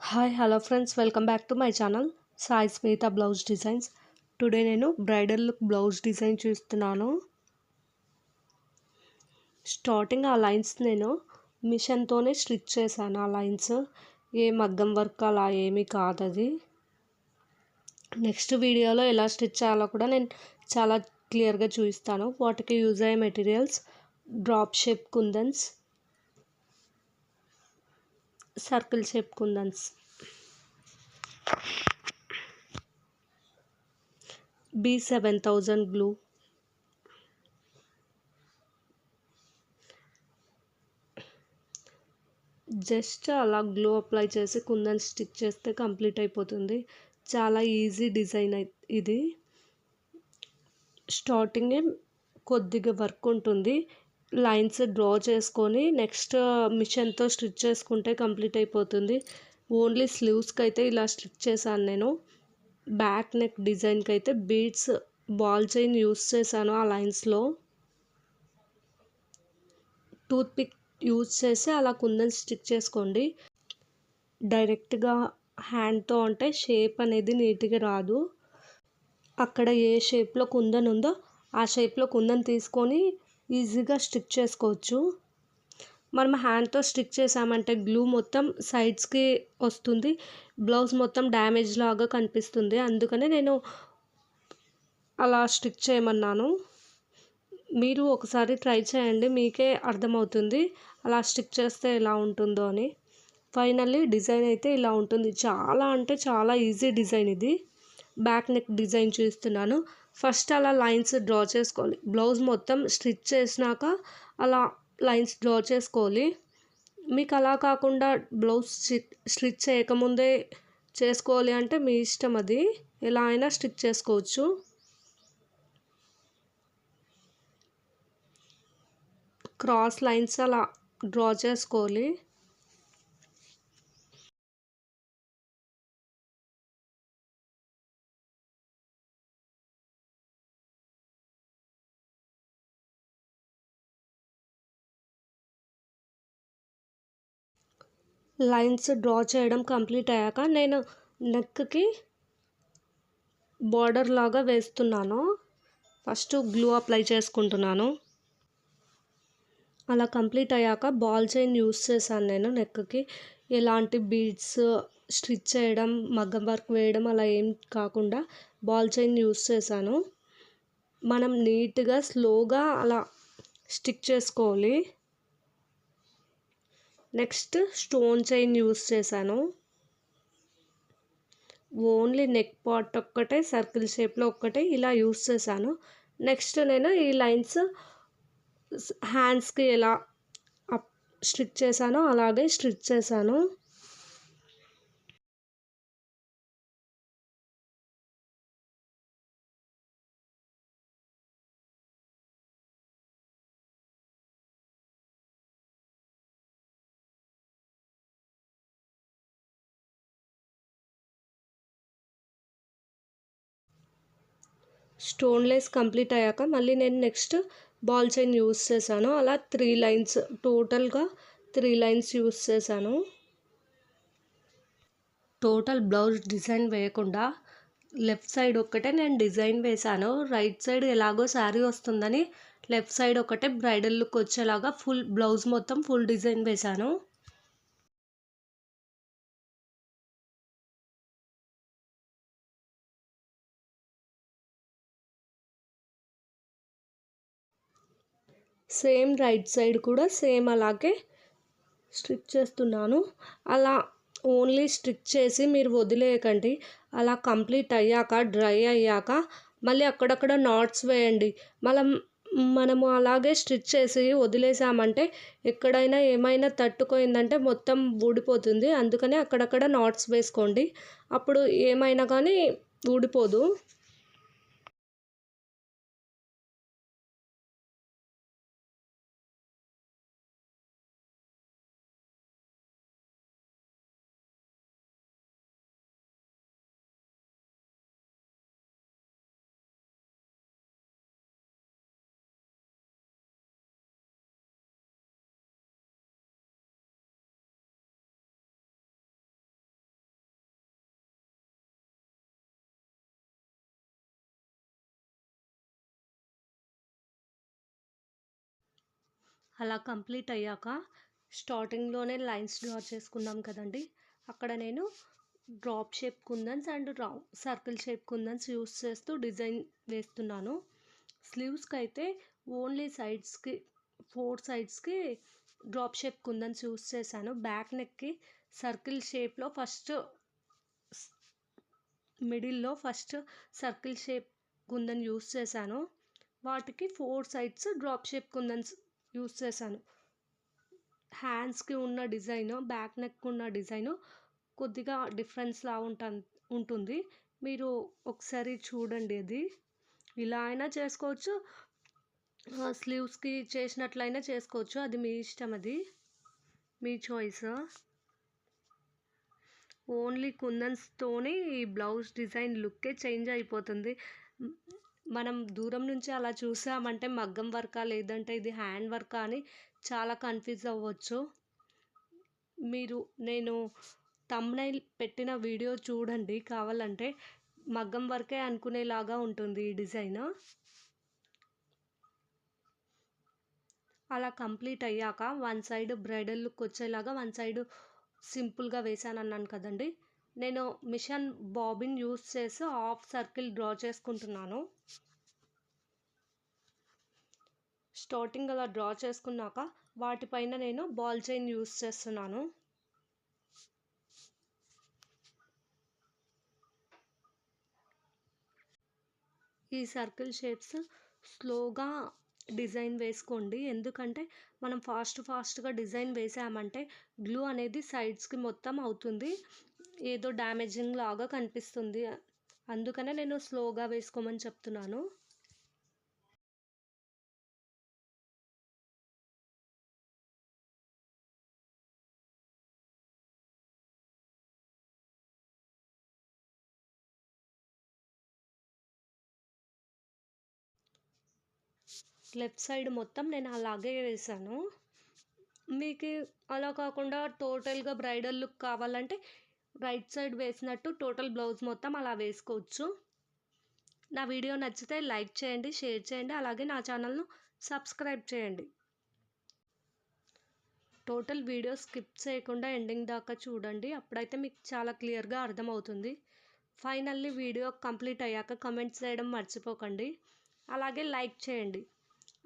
Hi hello friends welcome back to my channel Sai Smitha blouse designs. Today నేను bridal look blouse design చూస్తున్నాను. Starting ఆ lines నేను మిషన్తోనే stitch చేశాను. ఆ లైన్స్ ఏ మగ్గం వర్క్ అలా ఏమీ కాదు అది. నెక్స్ట్ వీడియోలో ఎలా స్టిచ్ చేయాలో కూడా నేను చాలా క్లియర్గా చూపిస్తాను. వాటికి యూజ్ అయ్యే మెటీరియల్స్ డ్రాప్ షేప్ కుందన్స్, సర్కిల్ షేప్ కుందన్స్, B7000 glue, జస్ట్ అలా గ్లో అప్లై చేసి కుందన్ స్టిచ్ చేస్తే కంప్లీట్ అయిపోతుంది. చాలా ఈజీ డిజైన్ ఇది. స్టార్టింగే కొద్దిగా వర్క్ ఉంటుంది. లైన్స్ డ్రా చేసుకొని నెక్స్ట్ మిషన్తో స్టిచ్ చేసుకుంటే కంప్లీట్ అయిపోతుంది. ఓన్లీ స్లీవ్స్కి అయితే ఇలా స్టిచ్ చేశాను నేను. బ్యాక్ నెక్ డిజైన్కి అయితే బీడ్స్ బాల్ చైన్ యూస్ చేశాను. ఆ లైన్స్లో టూత్ పిక్ యూజ్ చేసి అలా కుందన్ స్టిచ్ చేసుకోండి. డైరెక్ట్గా హ్యాండ్తో అంటే షేప్ అనేది నీట్గా రాదు. అక్కడ ఏ షేప్లో కుందన్ ఉందో ఆ షేప్లో కుందన్ తీసుకొని ఈజీగా స్టిచ్ చేసుకోవచ్చు. మనం హ్యాండ్తో స్టిచ్ చేసామంటే గ్లూ మొత్తం సైడ్స్కి వస్తుంది, బ్లౌజ్ మొత్తం డ్యామేజ్ లాగా కనిపిస్తుంది. అందుకనే నేను అలా స్టిచ్ చేయమన్నాను. మీరు ఒకసారి ట్రై చేయండి, మీకే అర్థమవుతుంది అలా స్టిచ్ చేస్తే ఎలా ఉంటుందో అని. ఫైనల్లీ డిజైన్ అయితే ఇలా ఉంటుంది. చాలా అంటే చాలా ఈజీ డిజైన్ ఇది. బ్యాక్ నెక్ డిజైన్ చూస్తున్నాను. ఫస్ట్ అలా లైన్స్ డ్రా చేసుకోవాలి. బ్లౌజ్ మొత్తం స్టిచ్ చేసినాక అలా లైన్స్ డ్రా చేసుకోవాలి. మీకు అలా కాకుండా బ్లౌజ్ స్టిచ్ చేయకముందే చేసుకోవాలి అంటే మీ ఇష్టం, అది ఎలా అయినా స్టిచ్ చేసుకోవచ్చు. క్రాస్ లైన్స్ అలా డ్రా చేసుకోవాలి. లైన్స్ డ్రా చేయడం కంప్లీట్ అయ్యాక నేను నెక్కి బార్డర్ లాగా వేస్తున్నాను. ఫస్ట్ గ్లూ అప్లై చేసుకుంటున్నాను. అలా కంప్లీట్ అయ్యాక బాల్ చైన్ యూస్ చేశాను నేను నెక్కి. ఎలాంటి బీడ్స్ స్టిచ్ చేయడం, మగ్గం వర్క్ వేయడం అలా ఏం కాకుండా బాల్ చైన్ యూస్ చేశాను. మనం నీట్గా స్లోగా అలా స్టిక్ చేసుకోవాలి. నెక్స్ట్ స్టోన్ చైన్ యూస్ చేశాను. ఓన్లీ నెక్ పార్ట్ ఒక్కటే సర్కిల్ షేప్లో ఒక్కటే ఇలా యూస్ చేశాను. నెక్స్ట్ నేను ఈ లైన్స్ హ్యాండ్స్కి ఎలా స్టిచ్ చేశానో అలాగే స్టిచ్ చేశాను. స్టోన్ లేస్ కంప్లీట్ అయ్యాక మళ్ళీ నేను నెక్స్ట్ బాల్ చైన్ యూస్ చేశాను. అలా 3 లైన్స్, టోటల్గా 3 లైన్స్ యూస్ చేశాను. టోటల్ బ్లౌజ్ డిజైన్ వేయకుండా లెఫ్ట్ సైడ్ ఒక్కటే నేను డిజైన్ వేశాను. రైట్ సైడ్ ఎలాగో శారీ వస్తుందని లెఫ్ట్ సైడ్ ఒకటే బ్రైడల్ లుక్ వచ్చేలాగా ఫుల్ బ్లౌజ్ మొత్తం ఫుల్ డిజైన్ వేశాను. సేమ్ రైట్ సైడ్ కూడా సేమ్ అలాగే స్టిచ్ చేస్తున్నాను. అలా ఓన్లీ స్టిచ్ చేసి మీరు వదిలేయకండి. అలా కంప్లీట్ అయ్యాక డ్రై అయ్యాక మళ్ళీ అక్కడక్కడ నాట్స్ వేయండి. మనము అలాగే స్టిచ్ చేసి వదిలేసామంటే ఎక్కడైనా ఏమైనా తట్టుకోయిందంటే మొత్తం ఊడిపోతుంది. అందుకని అక్కడక్కడ నాట్స్ వేసుకోండి, అప్పుడు ఏమైనా కానీ ఊడిపోదు. అలా కంప్లీట్ అయ్యాక స్టార్టింగ్లోనే లైన్స్ డ్రా చేసుకున్నాం కదండి, అక్కడ నేను drop shape kundans and circle shape kundans use చేస్తూ డిజైన్ వేస్తున్నాను. స్లీవ్స్కి అయితే ఓన్లీ సైడ్స్కి 4 సైడ్స్కి డ్రాప్ షేప్ కుందన్స్ యూస్ చేశాను. బ్యాక్ నెక్కి సర్కిల్ షేప్లో మిడిల్లో first circle shape kundan use చేశాను. వాటికి 4 సైడ్స్ డ్రాప్ షేప్ కుందన్స్ యూస్ చేశాను. హ్యాండ్స్కి ఉన్న డిజైన్, బ్యాక్ నెక్ ఉన్న డిజైను కొద్దిగా డిఫరెన్స్లా ఉంటుంది. మీరు ఒకసారి చూడండి. అది ఇలా అయినా చేసుకోవచ్చు, స్లీవ్స్కి చేసినట్లయినా చేసుకోవచ్చు. అది మీ ఇష్టం, అది మీ చాయిస్. ఓన్లీ కుందన్స్తోని ఈ బ్లౌజ్ డిజైన్ లుక్కే చేంజ్ అయిపోతుంది. మనం దూరం నుంచి అలా చూసామంటే మగ్గం వర్కా లేదంటే ఇది హ్యాండ్ వర్కా అని చాలా కన్ఫ్యూజ్ అవ్వచ్చు. నేను థంబ్నెయిల్ పెట్టిన వీడియో చూడండి కావాలంటే, మగ్గం వర్కే అనుకునేలాగా ఉంటుంది ఈ డిజైన్. అలా కంప్లీట్ అయ్యాక వన్ సైడ్ బ్రైడల్ లుక్ వచ్చేలాగా వన్ సైడ్ సింపుల్గా వేసాను అన్నాను కదండి, నేను మిషన్ బాబిన్ యూస్ చేసి హాఫ్ సర్కిల్ డ్రా చేసుకుంటున్నాను. స్టార్టింగ్ అలా డ్రా చేసుకున్నాక వాటిపైన నేను బాల్ చైన్ యూస్ చేస్తున్నాను. ఈ సర్కిల్ షేప్స్ స్లోగా డిజైన్ వేసుకోండి, ఎందుకంటే మనం ఫాస్ట్గా డిజైన్ వేసామంటే గ్లూ అనేది సైడ్స్కి మొత్తం అవుతుంది, ఏదో డ్యామేజింగ్ లాగా కనిపిస్తుంది. అందుకనే నేను స్లోగా వేసుకోమని చెప్తున్నాను. లెఫ్ట్ సైడ్ మొత్తం నేను అలాగే వేసాను. మీకు అలా కాకుండా టోటల్గా బ్రైడల్ లుక్ కావాలంటే రైట్ సైడ్ వేసినట్టు టోటల్ బ్లౌజ్ మొత్తం అలా వేసుకోవచ్చు. నా వీడియో నచ్చితే లైక్ చేయండి, షేర్ చేయండి, అలాగే నా ఛానల్ను సబ్స్క్రైబ్ చేయండి. టోటల్ వీడియో స్కిప్ చేయకుండా ఎండింగ్ దాకా చూడండి, అప్పుడైతే మీకు చాలా క్లియర్గా అర్థమవుతుంది. ఫైనల్లీ వీడియో కంప్లీట్ అయ్యాక కమెంట్స్ చేయడం మర్చిపోకండి, అలాగే లైక్ చేయండి.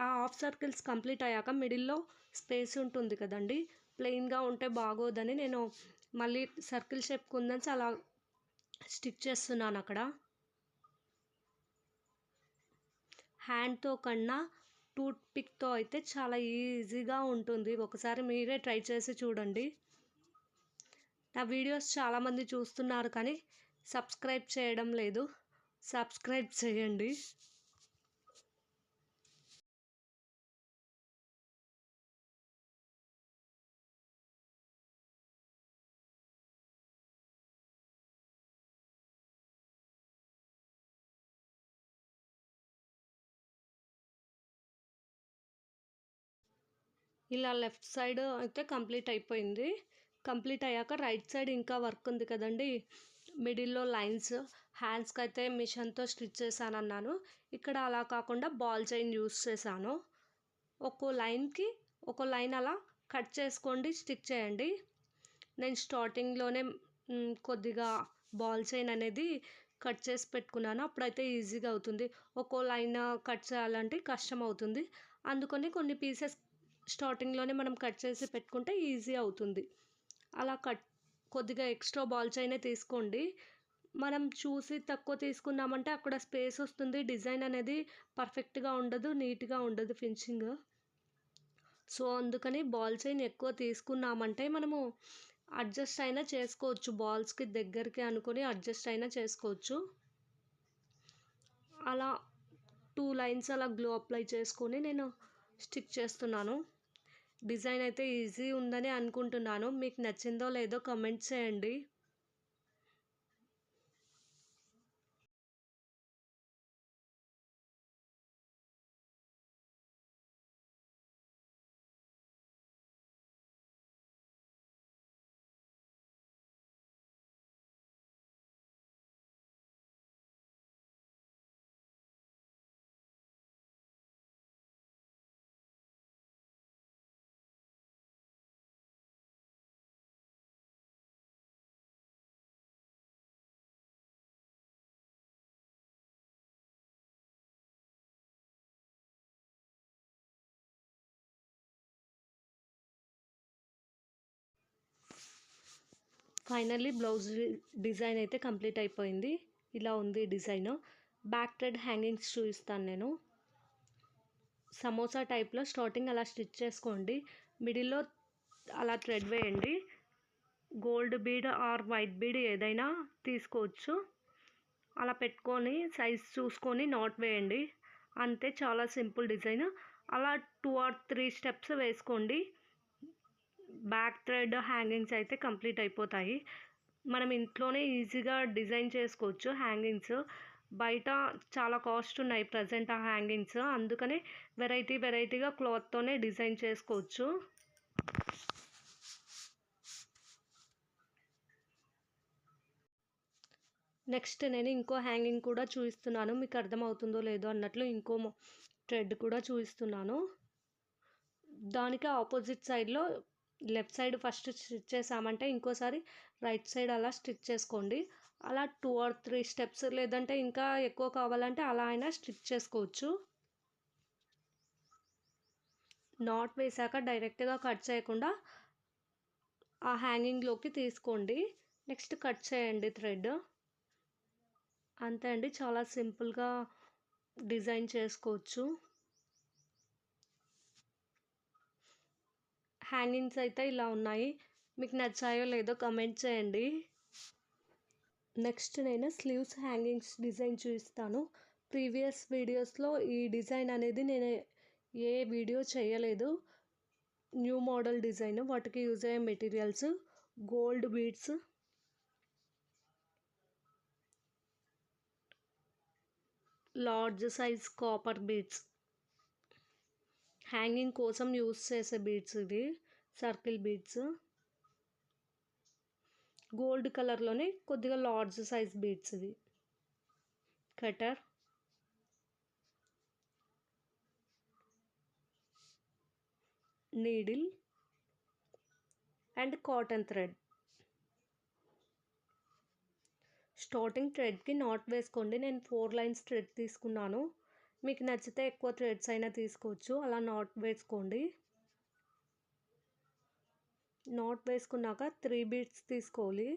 ఆ హాఫ్ సర్కిల్స్ కంప్లీట్ అయ్యాక మిడిల్లో స్పేస్ ఉంటుంది కదండి, ప్లెయిన్గా ఉంటే బాగోదని నేను మళ్ళీ సర్కిల్ షేప్ కుందన్స్ అలా స్టిక్ చేస్తున్నాను. అక్కడ హ్యాండ్తో కన్నా టూత్ పిక్తో అయితే చాలా ఈజీగా ఉంటుంది, ఒకసారి మీరే ట్రై చేసి చూడండి. నా వీడియోస్ చాలామంది చూస్తున్నారు కానీ సబ్స్క్రైబ్ చేయడం లేదు, సబ్స్క్రైబ్ చేయండి. ఇలా లెఫ్ట్ సైడ్ అయితే కంప్లీట్ అయిపోయింది. కంప్లీట్ అయ్యాక రైట్ సైడ్ ఇంకా వర్క్ ఉంది కదండి, మిడిల్లో లైన్స్, హ్యాండ్స్కి అయితే మిషన్తో స్టిచ్ చేశాను అన్నాను, ఇక్కడ అలా కాకుండా బాల్ చైన్ యూస్ చేశాను. ఒక్కో లైన్ అలా కట్ చేసుకోండి, స్టిక్ చేయండి. నేను స్టార్టింగ్లోనే కొద్దిగా బాల్ చైన్ అనేది కట్ చేసి పెట్టుకున్నాను, అప్పుడైతే ఈజీగా అవుతుంది. ఒక్కో లైన్ కట్ చేయాలంటే కష్టం అవుతుంది, అందుకని కొన్ని పీసెస్ స్టార్టింగ్లోనే మనం కట్ చేసి పెట్టుకుంటే ఈజీ అవుతుంది. అలా కొద్దిగా ఎక్స్ట్రా బాల్ చైనే తీసుకోండి. మనం చూసి తక్కువ తీసుకున్నామంటే అక్కడ స్పేస్ వస్తుంది, డిజైన్ అనేది పర్ఫెక్ట్గా ఉండదు, నీట్గా ఉండదు ఫినిషింగ్. సో అందుకని బాల్ చైన్ ఎక్కువ తీసుకున్నామంటే మనము అడ్జస్ట్ అయినా చేసుకోవచ్చు, బాల్స్కి దగ్గరికి అనుకొని అడ్జస్ట్ అయినా చేసుకోవచ్చు. అలా 2 లైన్స్ అలా గ్లూ అప్లై చేసుకొని నేను స్టిక్ చేస్తున్నాను. డిజైన్ అయితే ఈజీ ఉందని అనుకుంటున్నాను, మీకు నచ్చిందో లేదో కమెంట్ చేయండి. ఫైనల్లీ బ్లౌజ్ డిజైన్ అయితే కంప్లీట్ అయిపోయింది. ఇలా ఉంది డిజైన్. బ్యాక్ థ్రెడ్ హ్యాంగింగ్స్ చూపిస్తాను నేను. సమోసా టైప్లో స్టార్టింగ్ అలా స్టిచ్ చేసుకోండి. మిడిల్లో అలా థ్రెడ్ వేయండి. Gold bead or white bead ఏదైనా తీసుకోవచ్చు. అలా పెట్టుకొని సైజ్ చూసుకొని నాట్ వేయండి. అంతే, చాలా సింపుల్ డిజైన్. అలా 2 or 3 స్టెప్స్ వేసుకోండి. బ్యాక్ థ్రెడ్ హ్యాంగింగ్స్ అయితే కంప్లీట్ అయిపోతాయి. మనం ఇంట్లోనే ఈజీగా డిజైన్ చేసుకోవచ్చు హ్యాంగింగ్స్. బయట చాలా కాస్ట్ ఉన్నాయి ప్రజెంట్ ఆ హ్యాంగింగ్స్. అందుకనే వెరైటీగా క్లాత్తోనే డిజైన్ చేసుకోవచ్చు. నెక్స్ట్ నేను ఇంకో హ్యాంగింగ్ కూడా చూపిస్తున్నాను. మీకు అర్థమవుతుందో లేదో అన్నట్లు ఇంకో థ్రెడ్ కూడా చూపిస్తున్నాను. దానికి ఆపోజిట్ సైడ్లో లెఫ్ట్ సైడ్ ఫస్ట్ స్టిచ్ చేసామంటే ఇంకోసారి రైట్ సైడ్ అలా స్టిచ్ చేసుకోండి. అలా 2 or 3 స్టెప్స్, లేదంటే ఇంకా ఎక్కువ కావాలంటే అలా అయినా స్టిచ్ చేసుకోవచ్చు. నాట్ వేసాక డైరెక్ట్గా కట్ చేయకుండా ఆ హ్యాంగింగ్లోకి తీసుకోండి. నెక్స్ట్ కట్ చేయండి థ్రెడ్. అంతే అండి, చాలా సింపుల్గా డిజైన్ చేసుకోవచ్చు. హ్యాంగింగ్స్ అయితే ఇలా ఉన్నాయి. మీకు నచ్చాయో లేదో కమెంట్ చేయండి. నెక్స్ట్ నేను స్లీవ్స్ హ్యాంగింగ్స్ డిజైన్ చూపిస్తాను. ప్రీవియస్ వీడియోస్లో ఈ డిజైన్ అనేది నేను ఏ వీడియో చేయలేదు. New model design. వాటికి యూజ్ అయ్యే materials gold beads, large size copper beads, hanging కోసం యూజ్ చేసే బీడ్స్ ఇవి, సర్కిల్ బీడ్స్. గోల్డ్ కలర్లోనే కొద్దిగా లార్జ్ సైజ్ బీడ్స్ ఇవి. Cutter, needle and cotton thread. Starting థ్రెడ్కి నాట్ వేసుకోండి. నేను 4 లైన్స్ థ్రెడ్ తీసుకున్నాను. మీకు నచ్చితే ఎక్కువ థ్రెడ్స్ అయినా తీసుకోవచ్చు. అలా నాట్ వేసుకోండి. నాట్ వేసుకున్నాక 3 బీడ్స్ తీసుకోవాలి.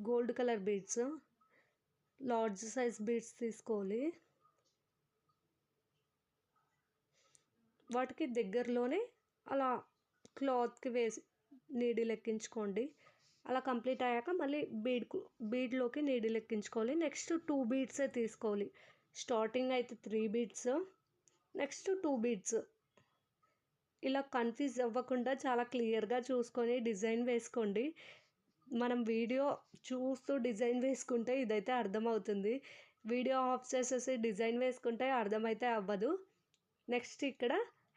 Gold colour beads, large size beads తీసుకోవాలి. వాటికి దగ్గరలోనే అలా క్లాత్కి వేసి నీడిల్ ఎక్కించుకోండి. అలా కంప్లీట్ అయ్యాక మళ్ళీ బీడ్లోకి నీడిల్ ఎక్కించుకోవాలి. నెక్స్ట్ 2 బీడ్సే తీసుకోవాలి. స్టార్టింగ్ అయితే 3 బీడ్స్, నెక్స్ట్ 2 బీడ్స్. ఇలా కన్ఫ్యూజ్ అవ్వకుండా చాలా క్లియర్గా చూసుకొని డిజైన్ వేసుకోండి. మనం వీడియో చూస్తూ డిజైన్ వేసుకుంటే ఇదైతే అర్థమవుతుంది. వీడియో ఆఫ్ చేసేసి డిజైన్ వేసుకుంటే అర్థమైతే అవ్వదు. నెక్స్ట్ ఇక్కడ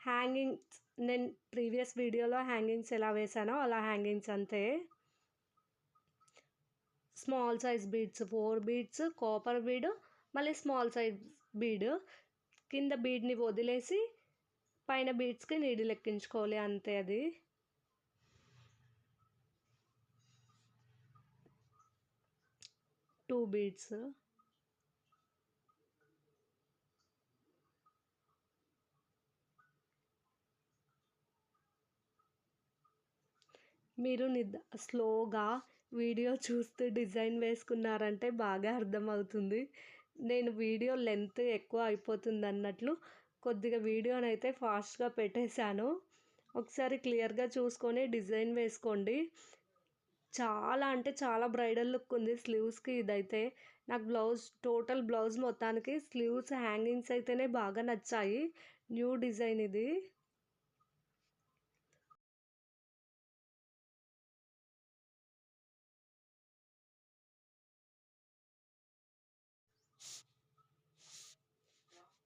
హ్యాంగింగ్స్, నేను ప్రీవియస్ వీడియోలో హ్యాంగింగ్స్ ఎలా వేసానో అలా హ్యాంగింగ్స్ అంతే. Small size beads 4 beads, copper bead, మళ్ళీ స్మాల్ సైజ్ బీడ్. కింద బీడ్ని వదిలేసి పైన బీడ్స్కి నీడిల్ ఎక్కించుకోవాలి, అంతే. అది టూ బీడ్స్. మీరు స్లోగా వీడియో చూస్తూ డిజైన్ వేసుకున్నారంటే బాగా అర్థమవుతుంది. నేను వీడియో లెంత్ ఎక్కువ అయిపోతుంది అన్నట్లు కొద్దిగా వీడియోనైతే ఫాస్ట్గా పెట్టేశాను. ఒకసారి క్లియర్గా చూసుకొని డిజైన్ వేసుకోండి. చాలా అంటే చాలా బ్రైడల్ లుక్ ఉంది స్లీవ్స్కి ఇదైతే. నాకు టోటల్ బ్లౌజ్ మొత్తానికి స్లీవ్స్ హ్యాంగింగ్స్ అయితేనే బాగా నచ్చాయి. న్యూ డిజైన్ ఇది.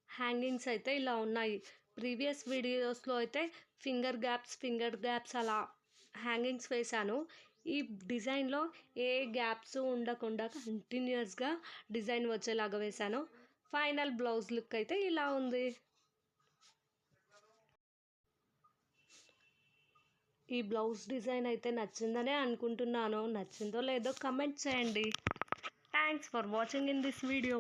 హ్యాంగింగ్స్ అయితే ఇలా ఉన్నాయి. ప్రీవియస్ వీడియోస్లో అయితే ఫింగర్ గ్యాప్స్ అలా హ్యాంగింగ్స్ వేశాను. ఈ డిజైన్లో ఏ గ్యాప్స్ ఉండకుండా కంటిన్యూస్గా డిజైన్ వచ్చేలాగా వేశాను. ఫైనల్ బ్లౌజ్ లుక్ అయితే ఇలా ఉంది. ఈ బ్లౌజ్ డిజైన్ అయితే నచ్చిందనే అనుకుంటున్నాను. నచ్చిందో లేదో కమెంట్ చేయండి. Thanks for watching in this video.